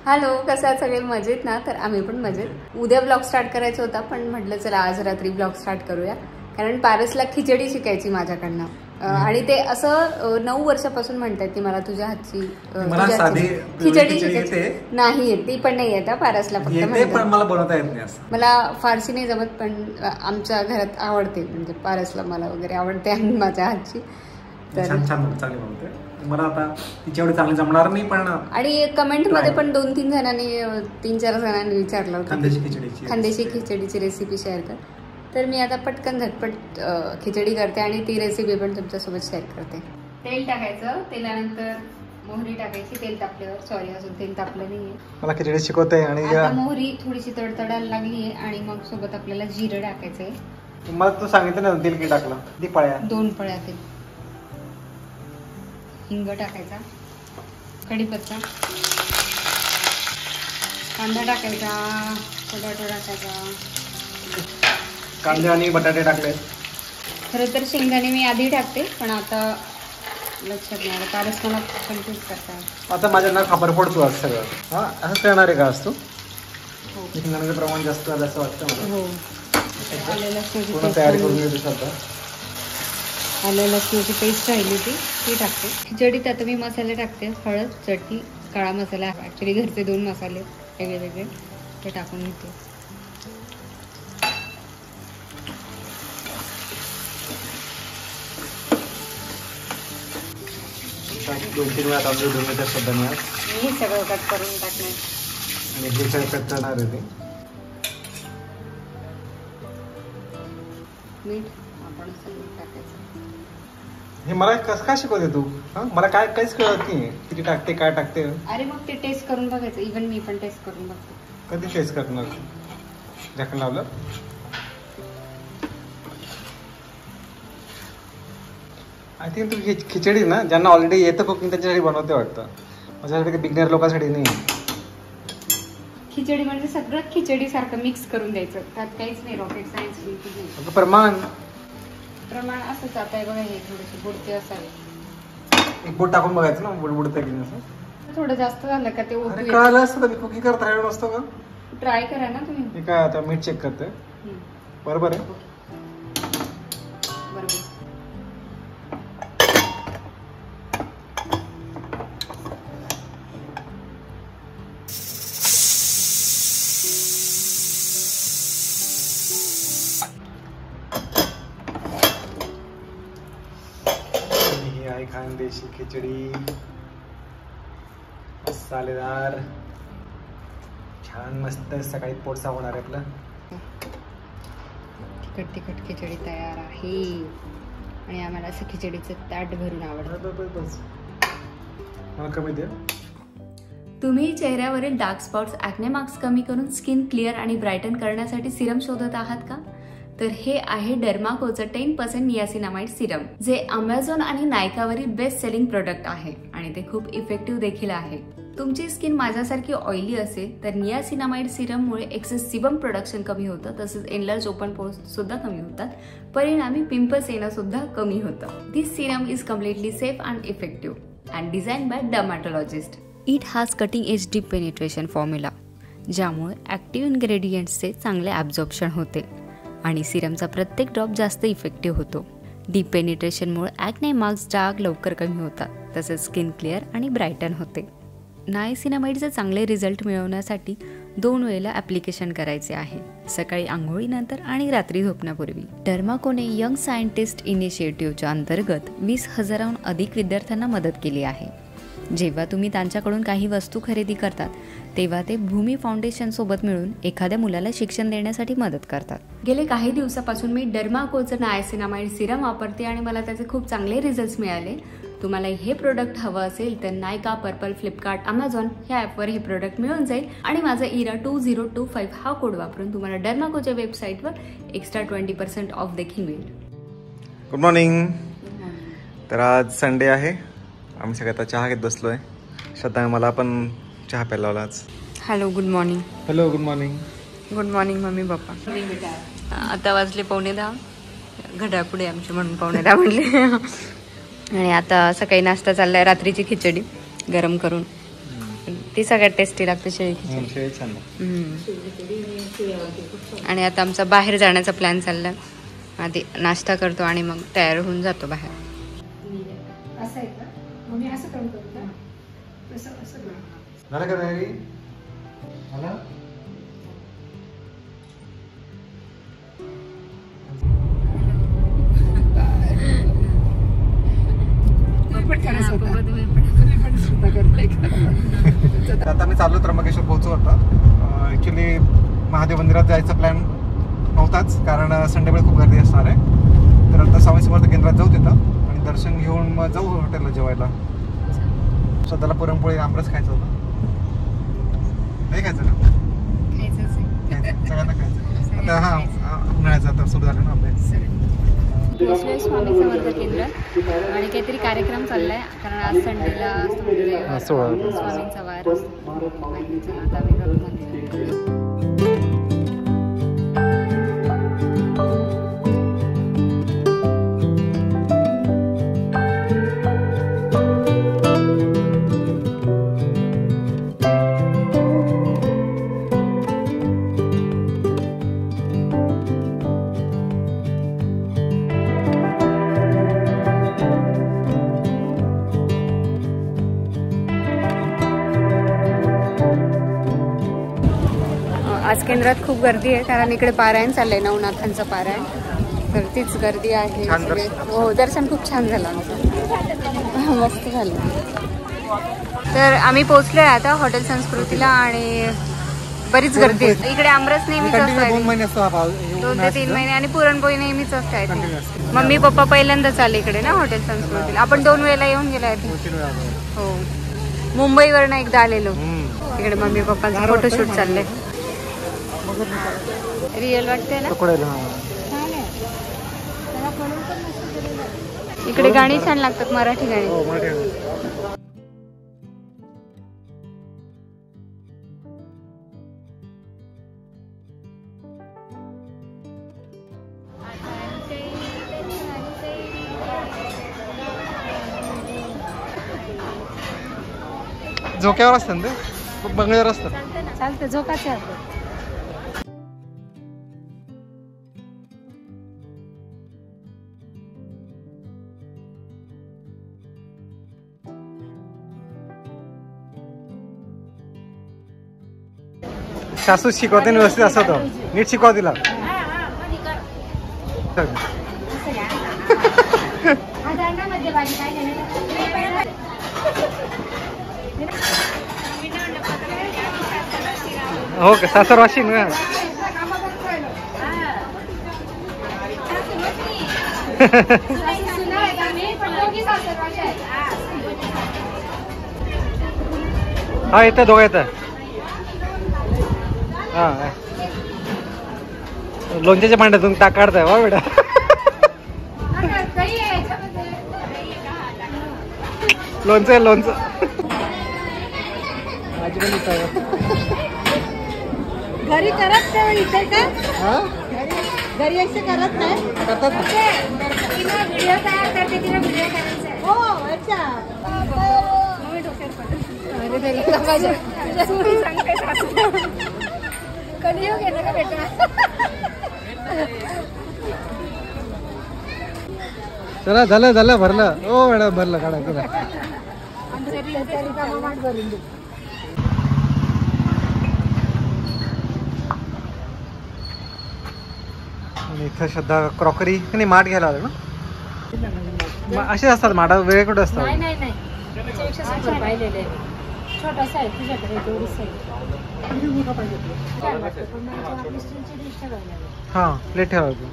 Hello, कसं आहे सगळे मजेत ना? तर आम्ही पण मजेत. उद्या ब्लॉग स्टार्ट करायचा होता पण म्हटलं चला आज रात्री ब्लॉग स्टार्ट करूया, कारण पारसला खिचडी शिकायची माझ्याकडनं. आणि ते असं 9 वर्षापासून म्हणतात की मला तुझ्या हातची खिचडी शिकायची. नाही येत, ती पण नाही येत पारसला, फक्त पण मला बनवता येत नाही. मला फारशी नाही जमत, पण आमच्या घरात आवडते, म्हणजे पारसला मला वगैरे आवडते आणि माझ्या हातची. छान चांगली बनवते. मला आता तिच्या एवढी चांगली जमणार नाही, पण आणि कमेंट मध्ये पण 2-3 जणांनी 3-4 जणांनी विचारलं होतं खानदेशी खिचडीची रेसिपी शेअर कर. तर मी आता पटकन झटपट खिचडी करते आणि ती रेसिपी पण तुमच्यासोबत शेअर करते. तेल टाकायचं, तेलानंतर मोहरी टाकायची. तेल तापल्यावर, सॉरी अजून तेल तापलं नाहीये. मला खिचडी शिकवते आणि मोहरी थोडीशी तडतडायला लागलीये आणि मग सोबत आपल्याला जिरं टाकायचंय. मला तू सांगितलं ना तेल किती टाकलं? 2 पळ्या तेल. हिंग टाकायचा, कढीपत्ता, कांदा टाकायचा, टोमॅटो टाकायचा. कांदे आणि बटाटे टाकले. खरं तर शेंगदाणे मी आधी टाकते, पण आता लक्षात नाही आलं. पारस मला कन्फ्यूज करतात. आता माझ्या ना खापर पडतो आज सगळं. असं करणार आहे का आज तू? शेंगदाण्याचं प्रमाण जास्त झालं असं वाटतं मला. हो, तयारी करून घेतो आता. आलं लसूणची पेस्ट राहिली ती टाकते. खिचडीत आता मी मसाले टाकते. हळद, चटणी, काळा मसाला. ॲक्च्युली घरचे 2 मसाले वेगळे ते टाकून घेते. दोन-तीन वेळा तांदूळ धुवून त्या शब्दाने मी सगळं कट करून टाकणार आणि हे सगळं कट करणार आहे. मीठ आपण सगळं टाकायचं. हे मला कसं काय शिकवते तू? मला काहीच कळत नाही. किती टाकते, काय टाकते? अरे मग ते टेस्ट करून बघायचं. इव्हन मी पण टेस्ट करून बघते. कधी टेस्ट करणार? झाकण लावलं. आय थिंक तू खिचडी ना ज्यांना ऑलरेडी येतं कुकिंग त्याच्यासाठी बनवते वाटतं. माझ्यासाठी बिगनर लोकांसाठी नाही. खिचडी म्हणजे सगळं खिचडी सारखं मिक्स करून द्यायचं. त्यात काहीच नाही रॉकेट सायन्स बिलकुल. प्रमाण असंच. आता बघा, हे थोडेसे बुडते असावे. एक बोट टाकून बघायचं ना, बुडबुडतं की नाही. थोडं जास्त झालं का ते कळालं असतं तर मी कुकिंग करत राहिलो नसतो का? ट्राय करा ना तुम्ही. मी काय आता मीठ चेक करते. बरोबर आहे. बरोबर. खानदेशी खिचडी मसालेदार, छान मस्त. सकाळी पोटसा होणार आहे आपला. तिखट खिचडी तयार आहे. आणि आम्हाला असं खिचडीचं ताट भरून आवडतं. मला कमी द्या. तुम्ही चेहऱ्यावरील डार्क स्पॉट्स, ॲक्ने मार्क्स कमी करून स्किन क्लिअर आणि ब्राईटन करण्यासाठी सिरम शोधत आहात का? तर हे आहे डर्माकोचं 10% नियासिनामाइड सिरम, जे अमेझॉन आणि नायकावरील बेस्ट सेलिंग प्रोडक्ट आहे आणि ते खूप इफेक्टिव्ह देखील आहे. तुमची स्किन माझ्यासारखी ऑइली असेल तर नियासिनामाइड सिरममुळे एक्सेस सिबम प्रोडक्शन कमी होतं, तसंच एनलार्ज ओपन पोर्स सुद्धा कमी होतात. परिणामी पिंपल्स येणं सुद्धा कमी होतं. This serum is completely safe and effective and design by dermatologist. It has cutting edge deep penetration formula, ज्यामुळे ॲक्टिव्ह इन्ग्रेडियंट्सचे चांगले ॲब्झॉर्प्शन होते आणि सिरमचा प्रत्येक ड्रॉप जास्त इफेक्टिव्ह होतो. डीप पेनिट्रेशनमुळे ॲक्ने मार्क्स डाग लवकर कमी होतात, तसेच स्किन क्लिअर आणि ब्राईटन होते. नायसिनामाइडचे चांगले रिझल्ट मिळवण्यासाठी 2 वेळेला ॲप्लिकेशन करायचे आहे, सकाळी आंघोळीनंतर आणि रात्री झोपण्यापूर्वी. डर्माकोने यंग सायंटिस्ट इनिशिएटिव्हच्या अंतर्गत 20,000हून अधिक विद्यार्थ्यांना मदत केली आहे. जेव्हा तुम्ही त्यांच्याकडून काही वस्तू खरेदी करतात तेव्हा ते भूमी फाउंडेशन सोबत मिळून एखाद्या मुलाला शिक्षण देण्यासाठी मदत करतात. गेले काही दिवसापासून मी डर्माकोचं नायसिनामाइड सिरम वापरते आणि मला त्याचे खूप चांगले रिझल्ट्स मिळाले. तुम्हाला हे प्रोडक्ट हवं असेल तर नायका, पर्पल, फ्लिपकार्ट, अमेझॉन ह्या ॲपवर हे प्रोडक्ट मिळून जाईल आणि माझा इरा 2025 हा कोड वापरून तुम्हाला डर्माकोच्या वेबसाईटवर एक्स्ट्रा 20% ऑफ देखील मिळेल. Good morning. तर आज संडे आहे. आम्ही सगळं आता चहा घेत बसलो आहे. श्रद्धा मला पण चहा प्यायला लावला आज. Hello, good morning. Hello, good morning. Good morning mummy papa. आता वाजले 9:45. घड्याळ पुढे आमची म्हणून 9:45 म्हटले. आणि आता सकाळी नाश्ता चाललाय, रात्रीची खिचडी गरम करून ती सगळ्यात टेस्टी लागते शेळी खिचडी. शेळी छान आणि आता आमचा बाहेर जाण्याचा प्लॅन चालला. आधी नाश्ता करतो आणि मग तयार होऊन जातो बाहेर. असं आहे का? मग मी असं काम करू का? असं झालं का तयारी? झालं? आता मी चाललो त्र्यंबकेश्वर पोहोचू. आता ॲक्च्युली महादेव मंदिरात जायचा प्लॅन नव्हताच, कारण संडेमुळे खूप गर्दी असणार आहे. तर आता स्वामी समर्थ केंद्रात जाऊ तिथं आणि दर्शन घेऊन मग जाऊ हॉटेलला जेवायला. स्वतःला पुरणपोळी आमरस खायचं होतं. नाही खायचं ना? सगळ्यांना खायचं. आता हां उन्हाळ्याचं आता सुरू झालं ना आपले. पोहोचलोय स्वामी समर्थ केंद्र आणि काहीतरी कार्यक्रम चाललाय, कारण आज संडेला स्वामींचा वार असतो. आता आम्ही जातो मंदिरात. आज केंद्रात खूप गर्दी आहे, कारण इकडे पारायण चाललंय, नवनाथांचं पारायण. तर तीच गर्दी आहे. हो, दर्शन खूप छान झालं आमचं. मस्त झालं. तर आम्ही पोहोचलोय आता हॉटेल संस्कृतीला आणि बरीच गर्दी आहे इकडे. आमरस नेहमीच असतो, 2 ते 3 महिने, आणि पुरणपोळी नेहमीच असते. मम्मी पप्पा पहिल्यांदाच आले इकडे ना हॉटेल संस्कृतीला. आपण 2 वेळेला येऊन गेलो आहे. हो, मुंबईवरनं एकदा आलेलो. इकडे मम्मी पप्पांचं फोटोशूट चाललंय. रिअल वाटते ना. इकडे गाणी छान लागतात, मराठी गाणी. झोक्यावर असतात ते, बंगल्यावर असतात. चालतं, झोकाचे असतात. सासू शिकवते व्यवस्थित असं होतं. नीट शिकवा तिला. हो का, सासर वाशिन का? हा येतं, दोघं येतं. हा, लोणच्याच्या भांड्यातून काढताय वा बेटा. लोणचं लोणचं. घरी करत नाही इथे का? घरी असे करत नाही. करतात ना. व्हिडिओ तयार करते, तिला व्हिडिओ करायचा. हो, अच्छा. कधी येऊ घेणार का बेटा? चला झालं झालं, भरलं. हो मॅडम भरलं, काढा चला. भरून दे. इथं श्रद्धा क्रॉकरी नाही माठ घ्यायला आलं ना. असे असतात माठ, वेगळे कुठे असतात? नाही नाही नाही, त्याच्यापेक्षा सुंदर पाहिलेले. छोटासा आहे तुझ्याकडे, तेवढीच आहे. हा, प्लेट ठेवायचं.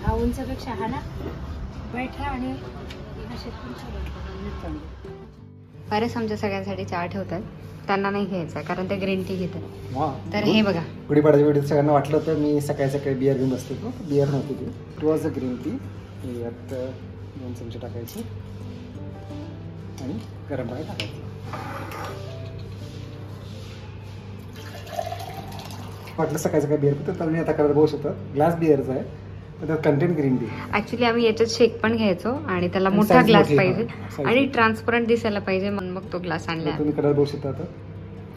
हा उंचपेक्षा हा ना बैठा. आणि बरेच आमच्या सगळ्यांसाठी चहा ठेवतात, त्यांना नाही घ्यायचा कारण ते ग्रीन टी घेतात. तर हे बघा, गुढीपाडव्याच्या वेळेस सगळ्यांना वाटलं होतं मी सकाळी सकाळी बिअर घेऊन बसतो. बिअर नव्हती ती, it was a green tea. यात 2 चमचे टाकायचे आणि गरम पाणी टाकायचं. वाटलं सकाळी सकाळी बिअर पितो, तर मी आता करत बसू होतं. ग्लास बिअरचा आहे, त्यात कंटेंट ग्रीन टी. ऍक्च्युली आम्ही याच्यात शेक पण घ्यायचो आणि त्याला मोठा ग्लास पाहिजे आणि ट्रान्सपरंट दिसायला पाहिजे, म्हणून मग तो ग्लास आणला. तुम्ही करत बसू आता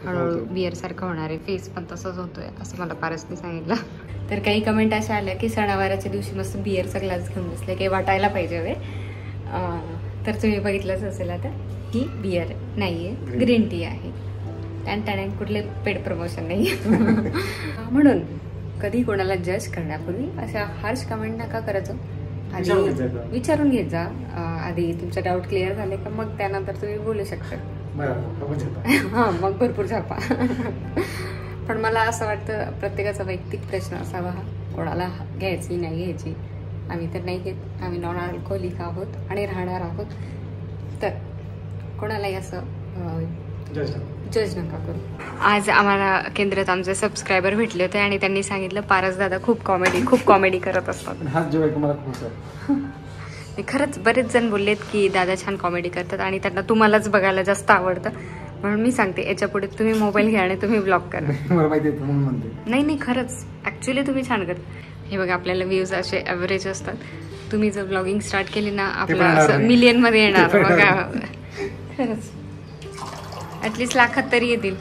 हळूहळू बियर सारखं होणार आहे, फेस पण तसंच होतोय असं मला पारसने सांगितलं. तर काही कमेंट अशा आल्या की सणावाराच्या दिवशी मस्त बियरचा ग्लास घेऊन बसले, काही वाटायला पाहिजे वे. तर तुम्ही बघितलंच असेल आता, ही बियर नाहीये, ग्रीन टी आहे. त्याने कुठले पेड प्रमोशन नाही. म्हणून कधी कोणाला जज करण्यापूर्वी अशा हार्श कमेंट नका करायचं, आधी विचारून घेत जा. आधी तुमचा डाऊट क्लिअर झाले का मग त्यानंतर तुम्ही बोलू शकता. हा, मग भरपूर झापा. पण मला असं वाटतं प्रत्येकाचा वैयक्तिक प्रश्न असावा हा, कोणाला घ्यायची नाही घ्यायची. आम्ही तर नाही घेत, आम्ही नॉन अल्कोहोलिक आहोत आणि राहणार आहोत. तर कोणालाही असं जज नका करू. आज आम्हाला केंद्रात आमचे सबस्क्रायबर भेटले होते आणि त्यांनी सांगितलं पारस दादा खूप कॉमेडी करत असतात. खरंच बरेच जण बोललेत की दादा छान कॉमेडी करतात आणि त्यांना तुम्हालाच बघायला जास्त आवडतं. म्हणून मी सांगते याच्या पुढे तुम्ही मोबाईल घ्या आणि तुम्ही ब्लॉग करा. नाही खरंच ऍक्च्युली तुम्ही छान करता. हे बघा आपल्याला व्ह्यूज असे ॲव्हरेज असतात. तुम्ही जर ब्लॉगिंग स्टार्ट केली ना आपलं असं मिलियन मध्ये येणार बघा. खरंच ऍटलिस्ट लाखात तरी येतील.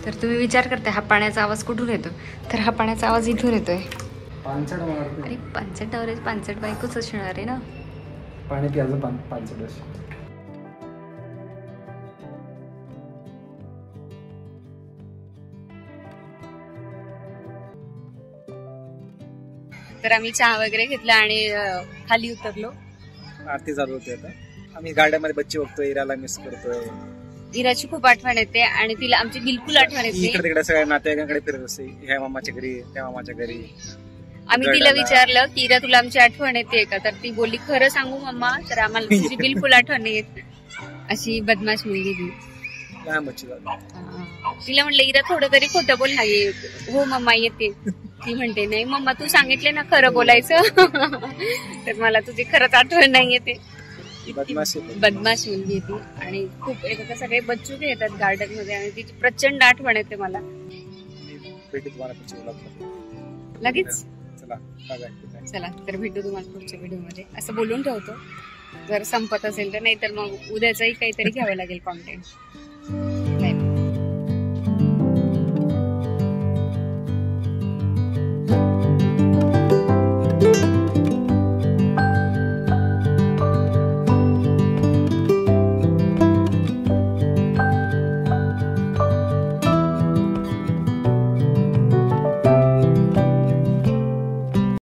तर तुम्ही विचार करता हा पाण्याचा आवाज कुठून येतो, तर हा पाण्याचा आवाज इथून येतोय. अरे 65 65 बायकोच असणार आहे ना. पाणी प्यायचं 65. तर आम्ही चहा वगैरे घेतला आणि खाली उतरलो. आरती चालू होते आता. आम्ही गाड्यामध्ये बच्ची बघतोय, इराला मिस करतोय. इराची खूप आठवण येते आणि तिला आमची बिलकुल आठवण येते. इकडे तिकडे सगळ्या नातेवाईकांकडे फिरत असते, ह्या मामाच्या घरी त्या मामाच्या घरी. आम्ही तिला विचारलं की इरा तुला आमची आठवण येते का, तर ती बोलली खरं सांगू मम्मा तर आम्हाला तुझी बिलकुल आठवण नाही येत. अशी बदमाश मुलगी ती. तिला म्हणलं इरा थोडं तरी खोटं बोल नाही. हो मम्मा येते. ती म्हणते नाही मम्मा तू सांगितले ना खरं बोलायचं. तर मला तुझी खरंच आठवण नाही येते. बदमाश मुलगी आहे ती आणि खूप येतात सगळे बच्चू येतात गार्डन मध्ये आणि तिची प्रचंड आठवण येते मला. लगेच चला तर भेटू तुम्हाला पुढच्या व्हिडिओ मध्ये. असं बोलून ठेवतो, जर संपत असेल तर, नाही तर मग उद्याचाही काहीतरी घ्यावं लागेल कॉन्टेंट.